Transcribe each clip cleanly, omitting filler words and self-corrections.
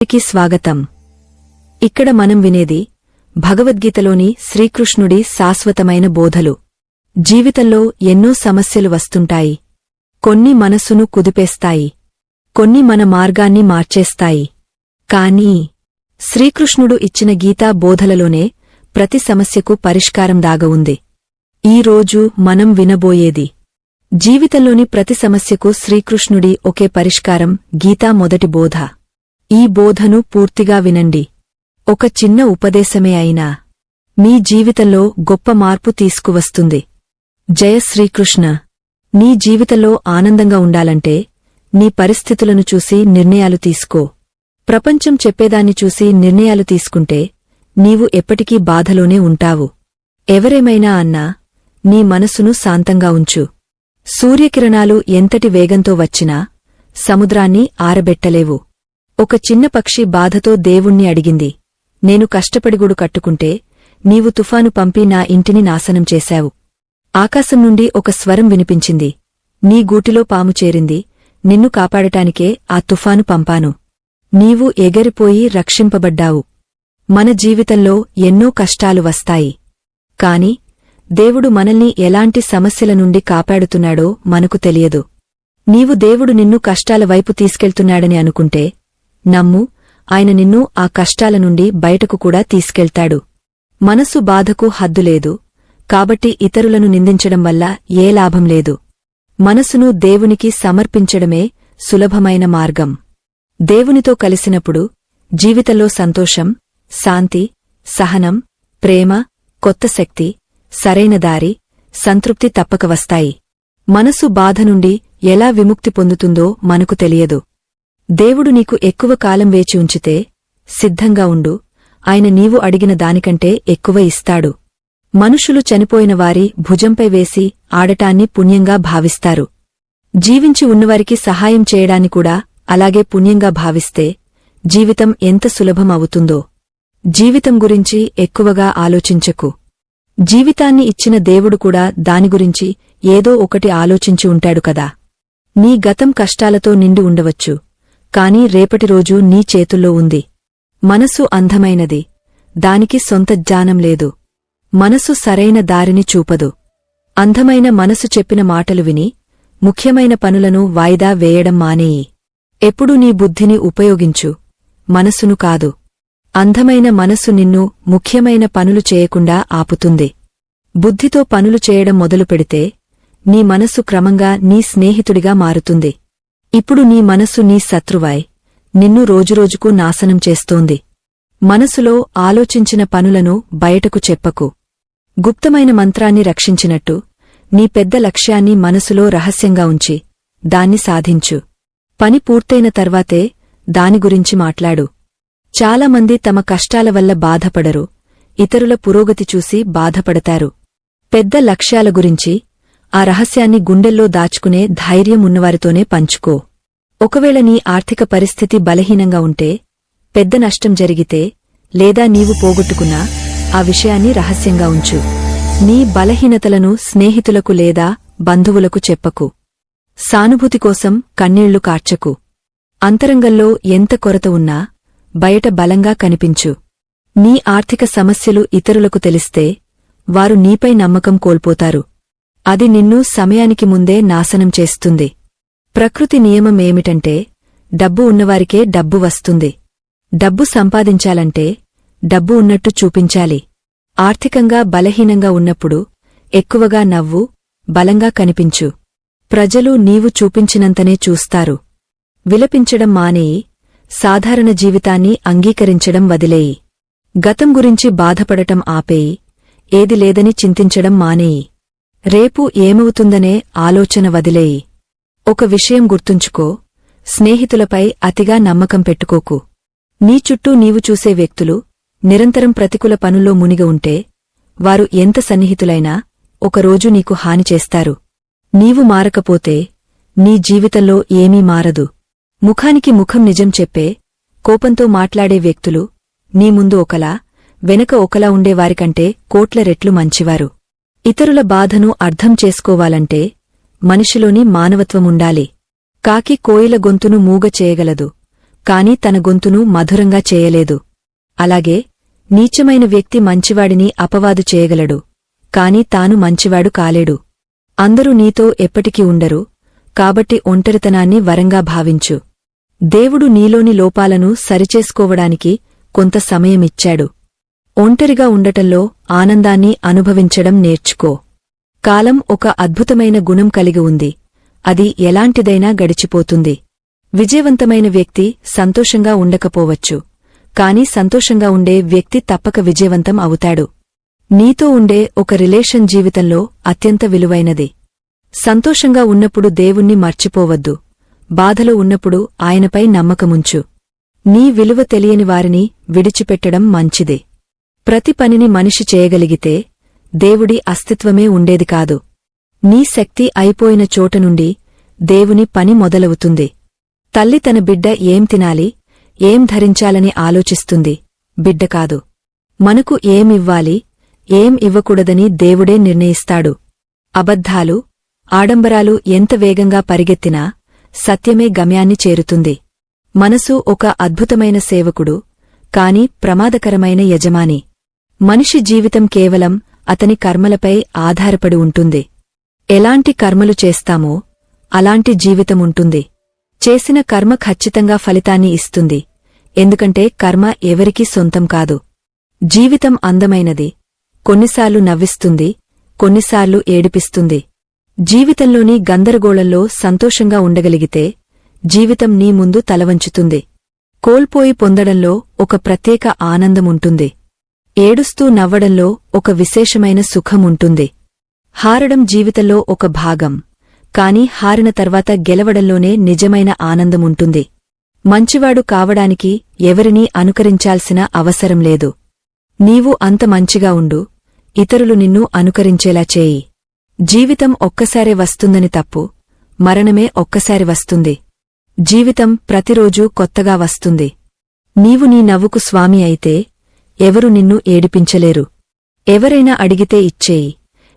కి స్వాగతం. ఇక్కడ మనం వినేది భగవద్గీతలోని శ్రీకృష్ణుడి శాశ్వతమైన బోధలు. జీవితంలో ఎన్నో సమస్యలు వస్తుంటాయి. కొన్ని మనసును కుదిపేస్తాయి, కొన్ని మన మార్గాన్ని మార్చేస్తాయి. కానీ శ్రీకృష్ణుడు ఇచ్చిన గీతా బోధలలోనే ప్రతి సమస్యకు పరిష్కారం దాగ ఉంది. ఈరోజు మనం వినబోయేది జీవితంలోని ప్రతి సమస్యకు శ్రీకృష్ణుడి ఒకే పరిష్కారం, గీతా మొదటి బోధ. ఈ బోధను పూర్తిగా వినండి. ఒక చిన్న ఉపదేశమే అయినా మీ జీవితంలో గొప్ప మార్పు తీసుకువస్తుంది. జయ శ్రీకృష్ణ. నీ జీవితంలో ఆనందంగా ఉండాలంటే నీ పరిస్థితులను చూసి నిర్ణయాలు తీసుకో. ప్రపంచం చెప్పేదాన్ని చూసి నిర్ణయాలు తీసుకుంటే నీవు ఎప్పటికీ బాధలోనే ఉంటావు. ఎవరేమైనా అన్నా నీ మనసును శాంతంగా ఉంచు. సూర్యకిరణాలు ఎంతటి వేగంతో వచ్చినా సముద్రాన్ని ఆరబెట్టలేవు. ఒక చిన్న పక్షి బాధతో దేవుణ్ణి అడిగింది, నేను కష్టపడి గూడు కట్టుకుంటే నీవు తుఫాను పంపి నా ఇంటిని నాశనం చేశావు. ఆకాశం నుండి ఒక స్వరం వినిపించింది, నీ గూటిలో పాము చేరింది, నిన్ను కాపాడటానికే ఆ తుఫాను పంపాను. నీవు ఎగరిపోయి రక్షింపబడ్డావు. మన జీవితంలో ఎన్నో కష్టాలు వస్తాయి. కాని దేవుడు మనల్ని ఎలాంటి సమస్యల నుండి కాపాడుతున్నాడో మనకు తెలియదు. నీవు దేవుడు నిన్ను కష్టాల వైపు తీసుకెళ్తున్నాడని అనుకుంటే నమ్ము, ఆయన నిన్ను ఆ కష్టాల నుండి బయటకు కూడా తీసుకెళ్తాడు. మనసు బాధకు హద్దులేదు, కాబట్టి ఇతరులను నిందించడం వల్ల ఏ లాభం లేదు. మనసును దేవునికి సమర్పించడమే సులభమైన మార్గం. దేవునితో కలిసినప్పుడు జీవితంలో సంతోషం, శాంతి, సహనం, ప్రేమ, కొత్త శక్తి, సరైన దారి, సంతృప్తి తప్పక వస్తాయి. మనసు బాధ నుండి ఎలా విముక్తి పొందుతుందో మనకు తెలియదు. దేవుడు నీకు ఎక్కువ కాలం వేచి ఉంచితే సిద్ధంగా ఉండు, ఆయన నీవు అడిగిన దానికంటే ఎక్కువ ఇస్తాడు. మనుషులు చనిపోయిన వారి భుజంపై వేసి ఆడటాన్ని పుణ్యంగా భావిస్తారు. జీవించి ఉన్నవారికి సహాయం చేయడాన్ని కూడా అలాగే పుణ్యంగా భావిస్తే జీవితం ఎంత సులభం అవుతుందో. జీవితం గురించి ఎక్కువగా ఆలోచించకు. జీవితాన్ని ఇచ్చిన దేవుడు కూడా దాని గురించి ఏదో ఒకటి ఆలోచించి ఉంటాడు కదా. నీ గతం కష్టాలతో నిండి ఉండవచ్చు, కాని రేపటి రోజు నీ చేతుల్లో ఉంది. మనసు అందమైనది, దానికి సొంత జ్ఞానం లేదు. మనసు సరైన దారిని చూపదు. అందమైన మనసు చెప్పిన మాటలు విని ముఖ్యమైన పనులను వాయిదా వేయడం మానేయి. ఎప్పుడూ నీ బుద్ధిని ఉపయోగించు, మనసును కాదు. అందమైన మనసు నిన్ను ముఖ్యమైన పనులు చేయకుండా ఆపుతుంది. బుద్ధితో పనులు చేయడం మొదలుపెడితే నీ మనసు క్రమంగా నీ స్నేహితుడిగా మారుతుంది. ఇప్పుడు నీ మనసు నీ శత్రువాయ్ నిన్ను రోజురోజుకు నాశనం చేస్తోంది. మనసులో ఆలోచించిన పనులను బయటకు చెప్పకు. గుప్తమైన మంత్రాన్ని రక్షించినట్టు నీ పెద్ద లక్ష్యాన్ని మనసులో రహస్యంగా ఉంచి దాన్ని సాధించు. పని పూర్తయిన తర్వాతే దాని గురించి మాట్లాడు. చాలామంది తమ కష్టాల వల్ల బాధపడరు, ఇతరుల పురోగతి చూసి బాధపడతారు. పెద్ద లక్ష్యాల గురించి ఆ రహస్యాన్ని గుండెల్లో దాచుకునే ధైర్యం ఉన్నవారితోనే పంచుకో. ఒకవేళ నీ ఆర్థిక పరిస్థితి బలహీనంగా ఉంటే, పెద్ద నష్టం జరిగితే, లేదా నీవు పోగొట్టుకున్నా ఆ విషయాన్ని రహస్యంగా ఉంచు. నీ బలహీనతలను స్నేహితులకు లేదా బంధువులకు చెప్పకు. సానుభూతి కోసం కన్నీళ్లు కార్చకు. అంతరంగంలో ఎంత కొరత ఉన్నా బయట బలంగా కనిపించు. నీ ఆర్థిక సమస్యలు ఇతరులకు తెలిస్తే వారు నీపై నమ్మకం కోల్పోతారు. అది నిన్ను సమయానికి ముందే నాశనం చేస్తుంది. ప్రకృతి నియమమేమిటంటే డబ్బు ఉన్నవారికే డబ్బు వస్తుంది. డబ్బు సంపాదించాలంటే డబ్బు ఉన్నట్టు చూపించాలి. ఆర్థికంగా బలహీనంగా ఉన్నప్పుడు ఎక్కువగా నవ్వు, బలంగా కనిపించు. ప్రజలు నీవు చూపించినంతనే చూస్తారు. విలపించడం మానేయి, సాధారణ జీవితాన్ని అంగీకరించడం వదిలేయి. గతం గురించి బాధపడటం ఆపేయి, ఏది లేదని చింతించడం మానేయి. రేపు ఏమవుతుందనే ఆలోచన వదిలేయి. ఒక విషయం గుర్తుంచుకో, స్నేహితులపై అతిగా నమ్మకం పెట్టుకోకు. నీ చుట్టూ నీవు చూసే వ్యక్తులు నిరంతరం ప్రతికూల పనుల్లో మునిగ ఉంటే వారు ఎంత సన్నిహితులైనా ఒకరోజు నీకు హాని చేస్తారు. నీవు మారకపోతే నీ జీవితంలో ఏమీ మారదు. ముఖానికి ముఖం నిజం చెప్పే, కోపంతో మాట్లాడే వ్యక్తులు నీ ముందు ఒకలా, వెనక ఒకలా ఉండేవారికంటే కోట్ల రెట్లు మంచివారు. ఇతరుల బాధను అర్థం చేసుకోవాలంటే మనిషిలోని మానవత్వముండాలి. కాకి కోయిల గొంతును మూగ చేయగలదు, కాని తన గొంతును మధురంగా చేయలేదు. అలాగే నీచమైన వ్యక్తి మంచివాడిని అపవాదు చేయగలడు, కాని తాను మంచివాడు కాలేడు. అందరూ నీతో ఎప్పటికీ ఉండరు, కాబట్టి ఒంటరితనాన్ని వరంగా భావించు. దేవుడు నీలోని లోపాలను సరిచేసుకోవడానికి కొంత సమయమిచ్చాడు. ఒంటరిగా ఉండటంలో ఆనందాన్ని అనుభవించడం నేర్చుకో. కాలం ఒక అద్భుతమైన గుణం కలిగి ఉంది, అది ఎలాంటిదైనా గడిచిపోతుంది. విజయవంతమైన వ్యక్తి సంతోషంగా ఉండకపోవచ్చు, కాని సంతోషంగా ఉండే వ్యక్తి తప్పక విజయవంతం అవుతాడు. నీతో ఉండే ఒక రిలేషన్ జీవితంలో అత్యంత విలువైనది. సంతోషంగా ఉన్నప్పుడు దేవుణ్ణి మర్చిపోవద్దు, బాధలో ఉన్నప్పుడు ఆయనపై నమ్మకముంచు. నీ విలువ తెలియని వారిని విడిచిపెట్టడం మంచిదే. ప్రతి పనిని మనిషి చేయగలిగితే దేవుడి అస్తిత్వమే ఉండేది కాదు. నీ శక్తి అయిపోయిన చోట నుండి దేవుని పని మొదలవుతుంది. తల్లి తన బిడ్డ ఏం తినాలి, ఏం ధరించాలని ఆలోచిస్తుంది, బిడ్డ కాదు. మనకు ఏమివ్వాలి, ఏం ఇవ్వకూడదని దేవుడే నిర్ణయిస్తాడు. అబద్ధాలు, ఆడంబరాలు ఎంత వేగంగా పరిగెత్తినా సత్యమే గమ్యాన్ని చేరుతుంది. మనసు ఒక అద్భుతమైన సేవకుడు, కాని ప్రమాదకరమైన యజమాని. మనిషి జీవితం కేవలం అతని కర్మలపై ఆధారపడి ఉంటుంది. ఎలాంటి కర్మలు చేస్తామో అలాంటి జీవితముంటుంది. చేసిన కర్మ ఖచ్చితంగా ఫలితాన్ని ఇస్తుంది, ఎందుకంటే కర్మ ఎవరికీ సొంతం కాదు. జీవితం అందమైనది, కొన్నిసార్లు నవ్విస్తుంది, కొన్నిసార్లు ఏడిపిస్తుంది. జీవితంలోని గందరగోళంలో సంతోషంగా ఉండగలిగితే జీవితం నీ ముందు తలవంచుతుంది. కోల్పోయి పొందడంలో ఒక ప్రత్యేక ఆనందముంటుంది. ఏడుస్తూ నవ్వడంలో ఒక విశేషమైన సుఖముంటుంది. హారడం జీవితంలో ఒక భాగం, కాని హారిన తర్వాత గెలవడంలోనే నిజమైన ఆనందముంటుంది. మంచివాడు కావడానికి ఎవరినీ అనుకరించాల్సిన అవసరం లేదు. నీవు అంత మంచిగా ఉండు, ఇతరులు నిన్ను అనుకరించేలా చేయి. జీవితం ఒక్కసారే వస్తుందని తప్పు, మరణమే ఒక్కసారి వస్తుంది. జీవితం ప్రతిరోజూ కొత్తగా వస్తుంది. నీవు నీ నవ్వుకు స్వామి అయితే ఎవరు నిన్ను ఏడిపించలేరు. ఎవరైనా అడిగితే ఇచ్చేయి,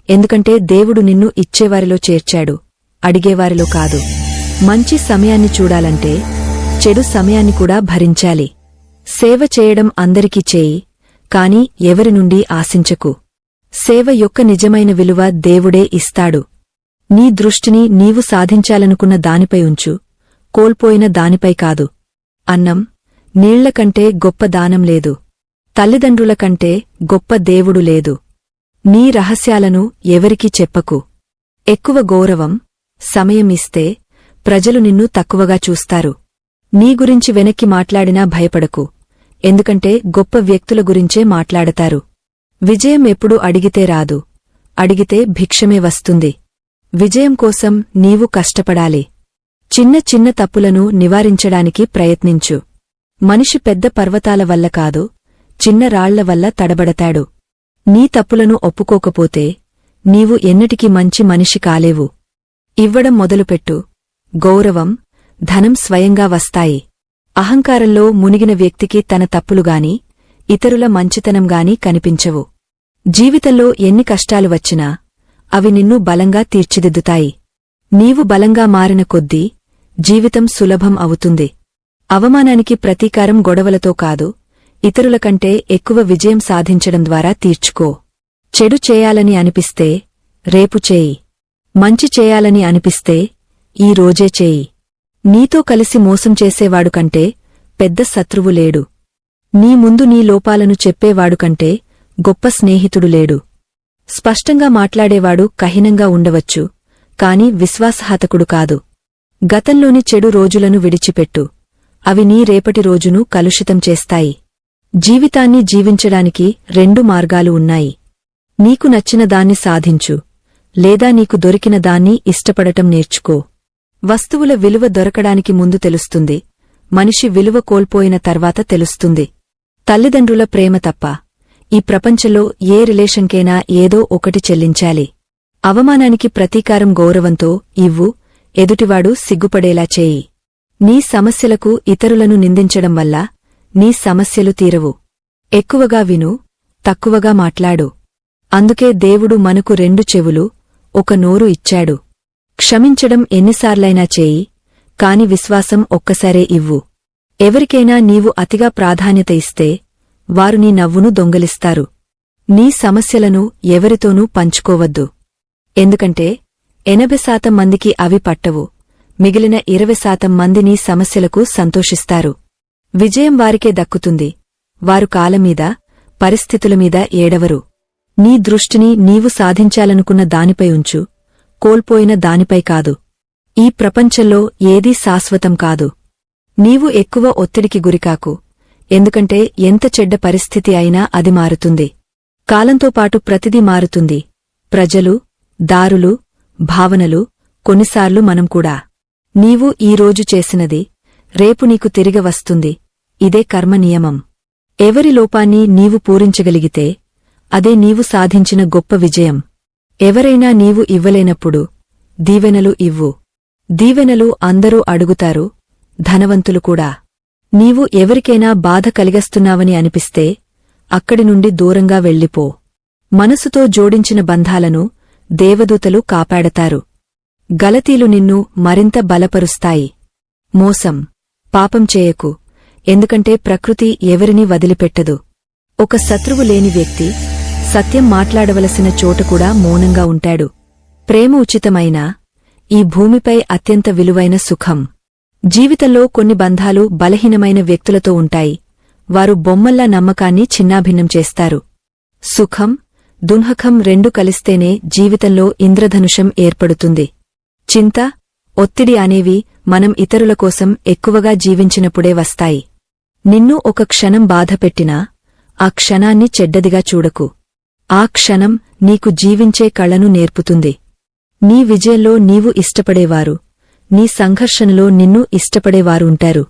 ఎందుకంటే దేవుడు నిన్ను ఇచ్చేవారిలో చేర్చాడు, అడిగేవారిలో కాదు. మంచి సమయాన్ని చూడాలంటే చెడు సమయాన్ని కూడా భరించాలి. సేవ చేయడం అందరికీ చేయి, కాని ఎవరి నుండి ఆశించకు. సేవ యొక్క నిజమైన విలువ దేవుడే ఇస్తాడు. నీ దృష్టిని నీవు సాధించాలనుకున్న దానిపై ఉంచు, కోల్పోయిన దానిపై కాదు. అన్నం, నీళ్లకంటే గొప్ప దానం లేదు. తల్లిదండ్రుల కంటే గొప్ప దేవుడు లేదు. నీ రహస్యాలను ఎవరికీ చెప్పకు. ఎక్కువ గౌరవం, సమయం ఇస్తే ప్రజలు నిన్ను తక్కువగా చూస్తారు. నీ గురించి వెనక్కి మాట్లాడినా భయపడకు, ఎందుకంటే గొప్ప వ్యక్తుల గురించే మాట్లాడతారు. విజయం ఎప్పుడు అడిగితే రాదు, అడిగితే భిక్షమే వస్తుంది. విజయం కోసం నీవు కష్టపడాలి. చిన్న చిన్న తప్పులను నివారించడానికి ప్రయత్నించు. మనిషి పెద్ద పర్వతాల వల్ల కాదు, చిన్న రాళ్ల వల్ల తడబడతాడు. నీ తప్పులను ఒప్పుకోకపోతే నీవు ఎన్నటికీ మంచి మనిషి కాలేవు. ఇవ్వడం మొదలుపెట్టు, గౌరవం, ధనం స్వయంగా వస్తాయి. అహంకారంలో మునిగిన వ్యక్తికి తన తప్పులుగాని ఇతరుల మంచితనంగాని కనిపించవు. జీవితంలో ఎన్ని కష్టాలు వచ్చినా అవి నిన్ను బలంగా తీర్చిదిద్దుతాయి. నీవు బలంగా మారిన కొద్దీ జీవితం సులభం అవుతుంది. అవమానానికి ప్రతీకారం గొడవలతో కాదు, ఇతరుల కంటే ఎక్కువ విజయం సాధించడం ద్వారా తీర్చుకో. చెడు చేయాలని అనిపిస్తే రేపు చేయి, మంచి చేయాలని అనిపిస్తే ఈ రోజే చేయి. నీతో కలిసి మోసం చేసేవాడు కంటే పెద్ద శత్రువు లేడు. నీ ముందు నీ లోపాలను చెప్పేవాడు కంటే గొప్ప స్నేహితుడు లేడు. స్పష్టంగా మాట్లాడేవాడు కఠినంగా ఉండవచ్చు, కాని విశ్వాసఘాతకుడు కాదు. గతంలోని చెడు రోజులను విడిచిపెట్టు, అవి నీ రేపటి రోజును కలుషితం చేస్తాయి. జీవితాన్ని జీవించడానికి రెండు మార్గాలు ఉన్నాయి. నీకు నచ్చిన దాన్ని సాధించు, లేదా నీకు దొరికిన దాన్ని ఇష్టపడటం నేర్చుకో. వస్తువుల విలువ దొరకడానికి ముందు తెలుస్తుంది, మనిషి విలువ కోల్పోయిన తర్వాత తెలుస్తుంది. తల్లిదండ్రుల ప్రేమ తప్ప ఈ ప్రపంచంలో ఏ రిలేషన్కైనా ఏదో ఒకటి చెల్లించాలి. అవమానానికి ప్రతీకారం గౌరవంతో ఇవ్వు, ఎదుటివాడు సిగ్గుపడేలా చేయి. నీ సమస్యలకు ఇతరులను నిందించడం వల్ల నీ సమస్యలు తీరవు. ఎక్కువగా విను, తక్కువగా మాట్లాడు. అందుకే దేవుడు మనకు రెండు చెవులు, ఒక నోరు ఇచ్చాడు. క్షమించడం ఎన్నిసార్లైనా చేయి, కాని విశ్వాసం ఒక్కసారే ఇవ్వు. ఎవరికైనా నీవు అతిగా ప్రాధాన్యత ఇస్తే వారు నీ నవ్వును దొంగలిస్తారు. నీ సమస్యలను ఎవరితోనూ పంచుకోవద్దు. ఎందుకంటే 80% మందికి అవి పట్టవు. మిగిలిన 20% మంది నీ సమస్యలకు సంతోషిస్తారు. విజయం వారికే దక్కుతుంది. వారు కాలమీద, పరిస్థితులమీద ఏడవరు. నీ దృష్టిని నీవు సాధించాలనుకున్న దానిపై ఉంచు, కోల్పోయిన దానిపై కాదు. ఈ ప్రపంచంలో ఏదీ శాశ్వతం కాదు. నీవు ఎక్కువ ఒత్తిడికి గురికాకు, ఎందుకంటే ఎంత చెడ్డ పరిస్థితి అయినా అది మారుతుంది. కాలంతోపాటు ప్రతిదీ మారుతుంది. ప్రజలు, దారులు, భావనలు, కొన్నిసార్లు మనం కూడా. నీవు ఈరోజు చేసినది రేపు నీకు తిరిగి వస్తుంది. ఇదే కర్మ నియమం. ఎవరి లోపాన్ని నీవు పూరించగలిగితే అదే నీవు సాధించిన గొప్ప విజయం. ఎవరైనా నీవు ఇవ్వలేనప్పుడు దీవెనలు ఇవ్వు. దీవెనలు అందరూ అడుగుతారు, ధనవంతులు కూడా. నీవు ఎవరికైనా బాధ కలిగస్తున్నావని అనిపిస్తే అక్కడి నుండి దూరంగా వెళ్ళిపో. మనసుతో జోడించిన బంధాలను దేవదూతలు కాపాడతారు. గలతీలు నిన్ను మరింత బలపరుస్తాయి. మోసం, పాపం చేయకు, ఎందుకంటే ప్రకృతి ఎవరినీ వదిలిపెట్టదు. ఒక శత్రువు లేని వ్యక్తి సత్యం మాట్లాడవలసిన చోట కూడా మౌనంగా ఉంటాడు. ప్రేమ ఉచితమైనా ఈ భూమిపై అత్యంత విలువైన సుఖం. జీవితంలో కొన్ని బంధాలు బలహీనమైన వ్యక్తులతో ఉంటాయి. వారు బొమ్మల్లా నమ్మకాన్ని చిన్నాభిన్నం చేస్తారు. సుఖం, దున్హకం రెండు కలిస్తేనే జీవితంలో ఇంద్రధనుషం ఏర్పడుతుంది. చింత, ఒత్తిడి అనేవి మనం ఇతరుల కోసం ఎక్కువగా జీవించినప్పుడే వస్తాయి. నిన్ను ఒక క్షణం బాధపెట్టినా ఆ క్షణాన్ని చెడ్డదిగా చూడకు. ఆ క్షణం నీకు జీవించే కళను నేర్పుతుంది. నీ విజయంలో నీవు ఇష్టపడేవారు, నీ సంఘర్షణలో నిన్ను ఇష్టపడేవారు ఉంటారు.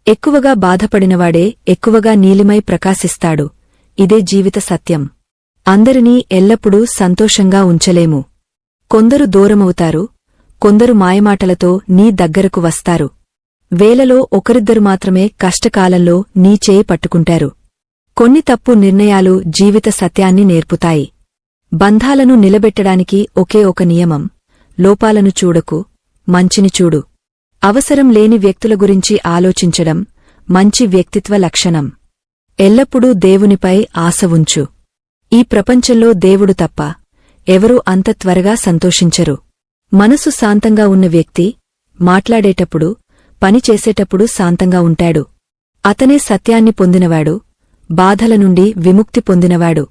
ఎక్కువగా బాధపడినవాడే ఎక్కువగా నీలిమై ప్రకాశిస్తాడు. ఇదే జీవిత సత్యం. అందరినీ ఎల్లప్పుడూ సంతోషంగా ఉంచలేము. కొందరు దూరమవుతారు, కొందరు మాయమాటలతో నీ దగ్గరకు వస్తారు. వేలలో ఒకరిద్దరు మాత్రమే కష్టకాలంలో నీ చేయి పట్టుకుంటారు. కొన్ని తప్పు నిర్ణయాలు జీవిత సత్యాన్ని నేర్పుతాయి. బంధాలను నిలబెట్టడానికి ఒకే ఒక నియమం: లోపాలను చూడకు, మంచిని చూడు. అవసరం లేని వ్యక్తుల గురించి ఆలోచించడం మంచి వ్యక్తిత్వ లక్షణం. ఎల్లప్పుడూ దేవునిపై ఆశ ఉంచు. ఈ ప్రపంచంలో దేవుడు తప్ప ఎవరూ అంత త్వరగా సంతోషించరు. మనసు శాంతంగా ఉన్న వ్యక్తి మాట్లాడేటప్పుడు, పని చేసేటప్పుడు శాంతంగా ఉంటాడు. అతనే సత్యాన్ని పొందినవాడు, బాధల నుండి విముక్తి పొందినవాడు.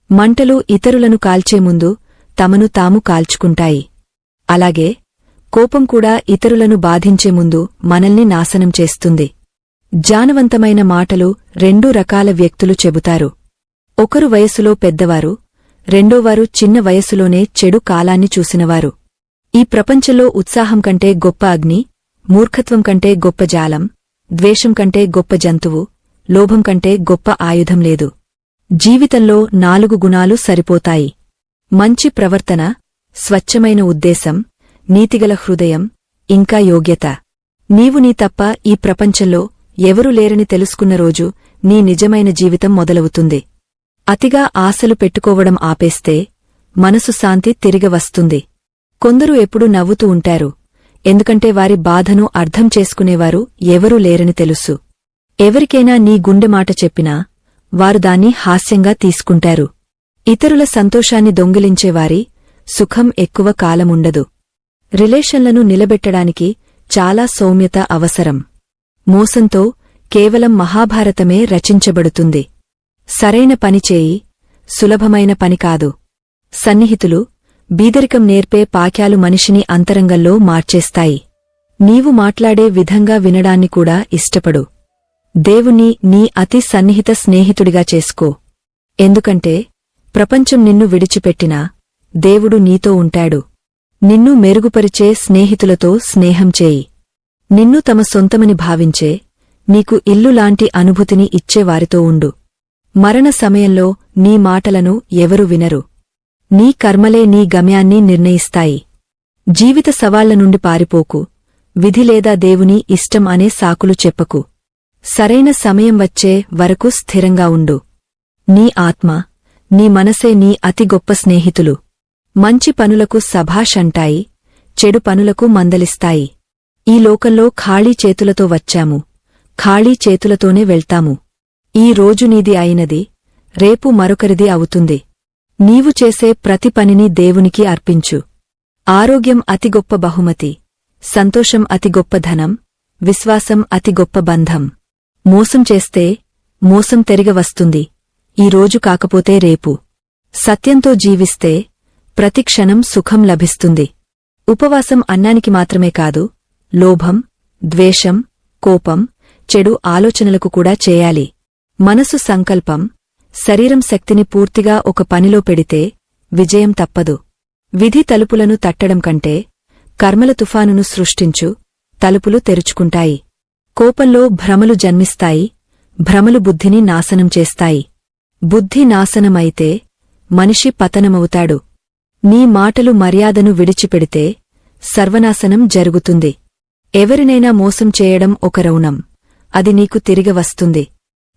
మంటలు ఇతరులను కాల్చే ముందు తమను తాము కాల్చుకుంటాయి. అలాగే కోపం కూడా ఇతరులను బాధించే ముందు మనల్ని నాశనం చేస్తుంది. జానవంతమైన మాటలు రెండు రకాల వ్యక్తులు చెబుతారు. ఒకరు వయసులో పెద్దవారు, రెండోవారు చిన్న వయసులోనే చెడు కాలాన్ని చూసినవారు. ఈ ప్రపంచంలో ఉత్సాహం కంటే గొప్ప అగ్ని, మూర్ఖత్వం కంటే గొప్ప జాలం, ద్వేషం కంటే గొప్ప జంతువు, లోభం కంటే గొప్ప ఆయుధం లేదు. జీవితంలో 4 గుణాలు సరిపోతాయి: మంచి ప్రవర్తన, స్వచ్ఛమైన ఉద్దేశం, నీతిగల హృదయం, ఇంకా యోగ్యత. నీవు నీ తప్ప ఈ ప్రపంచంలో ఎవరూ లేరని తెలుసుకున్న రోజు నీ నిజమైన జీవితం మొదలవుతుంది. అతిగా ఆశలు పెట్టుకోవడం ఆపేస్తే మనసు శాంతి తిరిగి వస్తుంది. కొందరు ఎప్పుడూ నవ్వుతూ ఉంటారు, ఎందుకంటే వారి బాధను అర్థం చేసుకునేవారు ఎవరూ లేరని తెలుసు. ఎవరికైనా నీ గుండె మాట చెప్పినా వారు దాన్ని హాస్యంగా తీసుకుంటారు. ఇతరుల సంతోషాన్ని దొంగిలించేవారి సుఖం ఎక్కువ కాలముండదు. రిలేషన్లను నిలబెట్టడానికి చాలా సౌమ్యత అవసరం. మోసంతో కేవలం మహాభారతమే రచించబడుతుంది. సరైన పని చేయి, సులభమైన పని కాదు. సన్నిహితులు బీదరికం నేర్పే పాక్యాలు మనిషిని అంతరంగంలో మార్చేస్తాయి. నీవు మాట్లాడే విధంగా వినడాన్ని కూడా ఇష్టపడు. దేవుణ్ణి నీ అతి సన్నిహిత స్నేహితుడిగా చేసుకో. ఎందుకంటే ప్రపంచం నిన్ను విడిచిపెట్టినా దేవుడు నీతో ఉంటాడు. నిన్ను మెరుగుపరిచే స్నేహితులతో స్నేహం చేయి. నిన్ను తమ సొంతమని భావించే, నీకు ఇల్లులాంటి అనుభూతిని ఇచ్చేవారితో ఉండు. మరణ సమయంలో నీ మాటలను ఎవరు వినరు. నీ కర్మలే నీ గమ్యాన్ని నిర్ణయిస్తాయి. జీవిత సవాళ్ల నుండి పారిపోకు. విధి లేదా దేవుని ఇష్టం అనే సాకులు చెప్పకు. సరైన సమయం వచ్చే వరకు స్థిరంగా ఉండు. నీ ఆత్మ, నీ మనసే నీ అతి గొప్ప స్నేహితులు. మంచి పనులకు సభాష్ అంటాయి, చెడు పనులకు మందలిస్తాయి. ఈ లోకంలో ఖాళీ చేతులతో వచ్చాము, ఖాళీ చేతులతోనే వెళ్తాము. ఈ రోజు నీది అయినది రేపు మరొకరిది అవుతుంది. నీవు చేసే ప్రతి పనిని దేవునికి అర్పించు. ఆరోగ్యం అతి గొప్ప బహుమతి, సంతోషం అతి గొప్ప ధనం, విశ్వాసం అతి గొప్ప బంధం. మోసం చేస్తే మోసం తిరిగి వస్తుంది, ఈ రోజు కాకపోతే రేపు. సత్యంతో జీవిస్తే ప్రతి క్షణం సుఖం లభిస్తుంది. ఉపవాసం అన్నానికి మాత్రమే కాదు, లోభం, ద్వేషం, కోపం, చెడు ఆలోచనలకు కూడా చేయాలి. మనసు సంకల్పం, శరీరం శక్తిని పూర్తిగా ఒక పనిలో పెడితే విజయం తప్పదు. విధి తలుపులను తట్టడం కంటే కర్మల తుఫానును సృష్టించు, తలుపులు తెరుచుకుంటాయి. కోపంలో భ్రమలు జన్మిస్తాయి, భ్రమలు బుద్ధిని నాశనం చేస్తాయి. బుద్ధి నాశనమైతే మనిషి పతనమవుతాడు. నీ మాటలు మర్యాదను విడిచిపెడితే సర్వనాశనం జరుగుతుంది. ఎవరినైనా మోసం చేయడం ఒక రౌణం, అది నీకు తిరిగి వస్తుంది.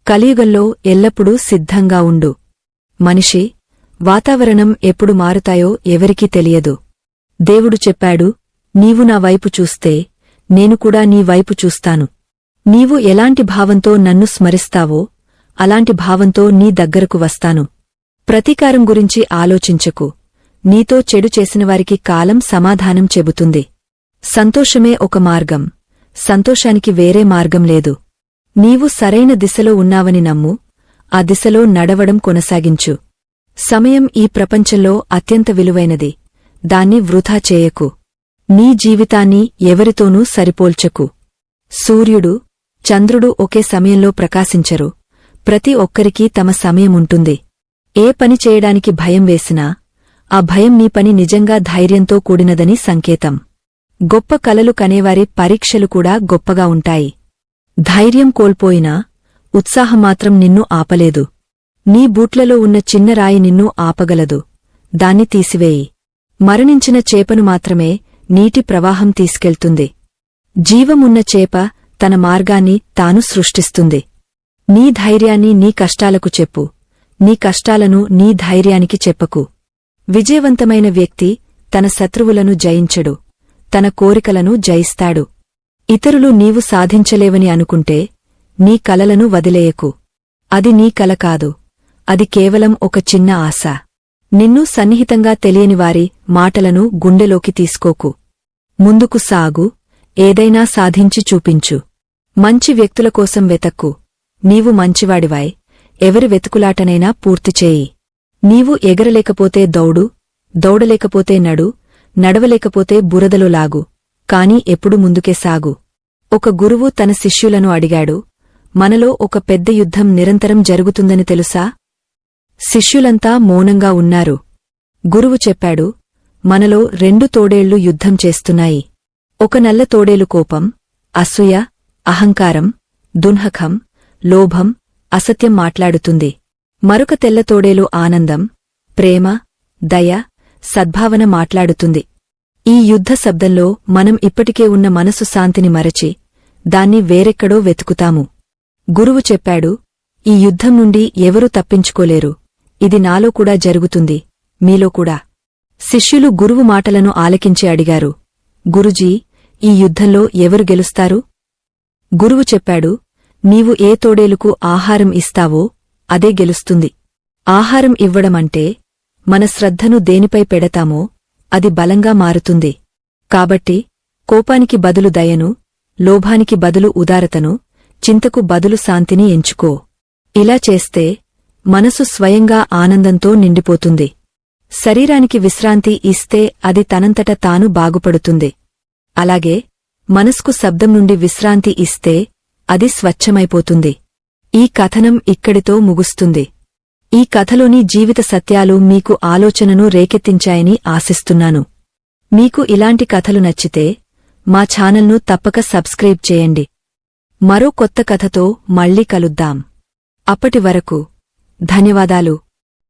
కలియుగంలో ఎల్లప్పుడూ సిద్ధంగా ఉండు. మనిషి, వాతావరణం ఎప్పుడు మారుతాయో ఎవరికీ తెలియదు. దేవుడు చెప్పాడు, నీవు నా వైపు చూస్తే నేను కూడా నీ వైపు చూస్తాను. నీవు ఎలాంటి భావంతో నన్ను స్మరిస్తావో అలాంటి భావంతో నీ దగ్గరకు వస్తాను. ప్రతీకారం గురించి ఆలోచించకు, నీతో చెడు చేసినవారికి కాలం సమాధానం చెబుతుంది. సంతోషమే ఒక మార్గం, సంతోషానికి వేరే మార్గం లేదు. నీవు సరైన దిశలో ఉన్నావని నమ్ము, ఆ దిశలో నడవడం కొనసాగించు. సమయం ఈ ప్రపంచంలో అత్యంత విలువైనది, దాన్ని వృధా చేయకు. నీ జీవితాన్ని ఎవరితోనూ సరిపోల్చకు. సూర్యుడు, చంద్రుడు ఒకే సమయంలో ప్రకాశించరు, ప్రతి ఒక్కరికీ తమ సమయముంటుంది. ఏ పని చేయడానికి భయం వేసినా ఆ భయం నీ పని నిజంగా ధైర్యంతో కూడినదని సంకేతం. గొప్ప కలలు కనేవారి పరీక్షలు కూడా గొప్పగా ఉంటాయి. ధైర్యం కోల్పోయినా ఉత్సాహమాత్రం నిన్ను ఆపలేదు. నీ బూట్లలో ఉన్న చిన్న రాయి నిన్ను ఆపగలదు, దాన్ని తీసివేయి. మరణించిన చేపను మాత్రమే నీటి ప్రవాహం తీసుకెళ్తుంది. జీవమున్న చేప తన మార్గాన్ని తాను సృష్టిస్తుంది. నీ ధైర్యాన్ని నీ కష్టాలకు చెప్పు, నీ కష్టాలను నీ ధైర్యానికి చెప్పకు. విజయవంతమైన వ్యక్తి తన శత్రువులను జయించడు, తన కోరికలను జయిస్తాడు. ఇతరులు నీవు సాధించలేవని అనుకుంటే నీ కలలను వదిలేయకు. అది నీ కల కాదు, అది కేవలం ఒక చిన్న ఆశ. నిన్ను సన్నిహితంగా తెలియనివారి మాటలను గుండెలోకి తీసుకోకు. ముందుకు సాగు, ఏదైనా సాధించి చూపించు. మంచి వ్యక్తుల కోసం వెతక్కు, నీవు మంచివాడివై ఎవరి వెతుకులాటనైనా పూర్తిచేయి. నీవు ఎగరలేకపోతే దౌడు, దౌడలేకపోతే నడు, నడవలేకపోతే బురదలో లాగు, కాని ఎప్పుడు ముందుకే సాగు. ఒక గురువు తన శిష్యులను అడిగాడు, మనలో ఒక పెద్ద యుద్ధం నిరంతరం జరుగుతుందని తెలుసా? శిష్యులంతా మౌనంగా ఉన్నారు. గురువు చెప్పాడు, మనలో 2 తోడేళ్లు యుద్ధం చేస్తున్నాయి. ఒక నల్ల తోడేలు కోపం, అసూయ, అహంకారం, దున్హకం, లోభం, అసత్యం మాట్లాడుతుంది. మరొక తెల్ల తోడేలు ఆనందం, ప్రేమ, దయ, సద్భావన మాట్లాడుతుంది. ఈ యుద్ధ శబ్దంలో మనం ఇప్పటికే ఉన్న మనసు శాంతిని మరచి దాన్ని వేరెక్కడో వెతుకుతాము. గురువు చెప్పాడు, ఈ యుద్ధం నుండి ఎవరూ తప్పించుకోలేరు, ఇది నాలో కూడా జరుగుతుంది, మీలో కూడా. శిష్యులు గురువు మాటలను ఆలకించి అడిగారు, గురుజీ, ఈ యుద్ధంలో ఎవరు గెలుస్తారు? గురువు చెప్పాడు, నీవు ఏ తోడేలుకు ఆహారం ఇస్తావో అదే గెలుస్తుంది. ఆహారం ఇవ్వడమంటే మన శ్రద్ధను దేనిపై పెడతామో అది బలంగా మారుతుంది. కాబట్టి కోపానికి బదులు దయను, లోభానికి బదులు ఉదారతను, చింతకు బదులు శాంతిని ఎంచుకో. ఇలా చేస్తే మనసు స్వయంగా ఆనందంతో నిండిపోతుంది. శరీరానికి విశ్రాంతి ఇస్తే అది తనంతట తాను బాగుపడుతుంది. అలాగే మనస్కు శబ్దం నుండి విశ్రాంతి ఇస్తే అది స్వచ్ఛమైపోతుంది. ఈ కథనం ఇక్కడితో ముగుస్తుంది. ఈ కథలోని జీవిత సత్యాలు మీకు ఆలోచనను రేకెత్తించాయని ఆశిస్తున్నాను. మీకు ఇలాంటి కథలు నచ్చితే మా ఛానల్ను తప్పక సబ్స్క్రైబ్ చేయండి. మరో కొత్త కథతో మళ్ళీ కలుద్దాం. అప్పటి వరకు ధన్యవాదాలు.